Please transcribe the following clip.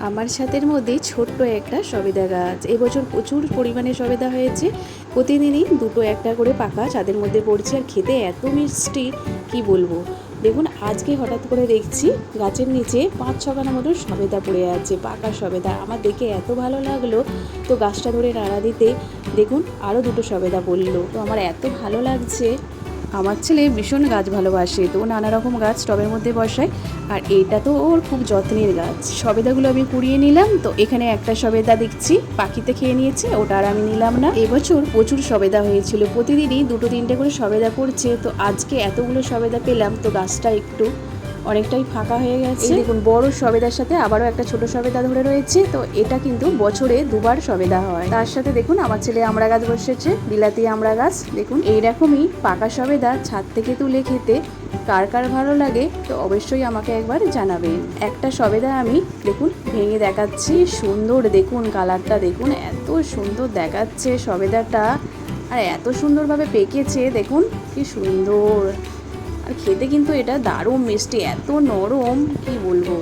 আমার ছাদের মধ্যে ছোট্ট একটা সবেদা গাছ। এবছর প্রচুর পরিমাণে সবেদা হয়েছে। প্রতিদিনই দুটো একটা করে পাকা ছাদের মধ্যে পড়ছে, আর খেতে এত মিষ্টি কি বলবো। দেখুন আজকে হঠাৎ করে দেখছি গাছের নিচে 5-6খানা মতো সবেদা পড়ে আছে, পাকা সবেদা। আমার দেখে এত ভালো লাগলো, তো গাছটা ধরে নাড়া দিতে দেখুন আরও দুটো সবেদা পড়লো। তো আমার এত ভালো লাগছে। আমার ছেলে ভীষণ গাছ ভালোবাসে, তো নানা রকম গাছ টবের মধ্যে বসায়, আর এইটা তো ওর খুব যত্নের গাছ। সবেদাগুলো আমি কুড়িয়ে নিলাম। তো এখানে একটা সবেদা দেখছি পাখিতে খেয়ে নিয়েছে, ওটা আর আমি নিলাম না। এবছর প্রচুর সবেদা হয়েছিল, প্রতিদিনই দুটো তিনটে করে সবেদা পড়ছে। তো আজকে এতগুলো সবেদা পেলাম, তো গাছটা একটু অনেকটাই ফাঁকা হয়ে গেছে। দেখুন বড় সবেদার সাথে আবারও একটা ছোট সবেদা ধরে রয়েছে। তো এটা কিন্তু বছরে দুবার সবেদা হয়। তার সাথে দেখুন আমার ছেলে আমড়া গাছ বসেছে, বিলাতি আমড়া গাছ। দেখুন এইরকমই পাকা সবেদা ছাদ থেকে তুলে খেতে কার কার ভালো লাগে, তো অবশ্যই আমাকে একবার জানাবেন। একটা সবেদা আমি দেখুন ভেঙে দেখাচ্ছি। সুন্দর দেখুন কালারটা, দেখুন এত সুন্দর দেখাচ্ছে সবেদাটা, আর এত সুন্দরভাবে পেকেছে। দেখুন কি সুন্দর, আর খেতে কিন্তু এটা দারুণ মিষ্টি, এত নরম কি বলবো।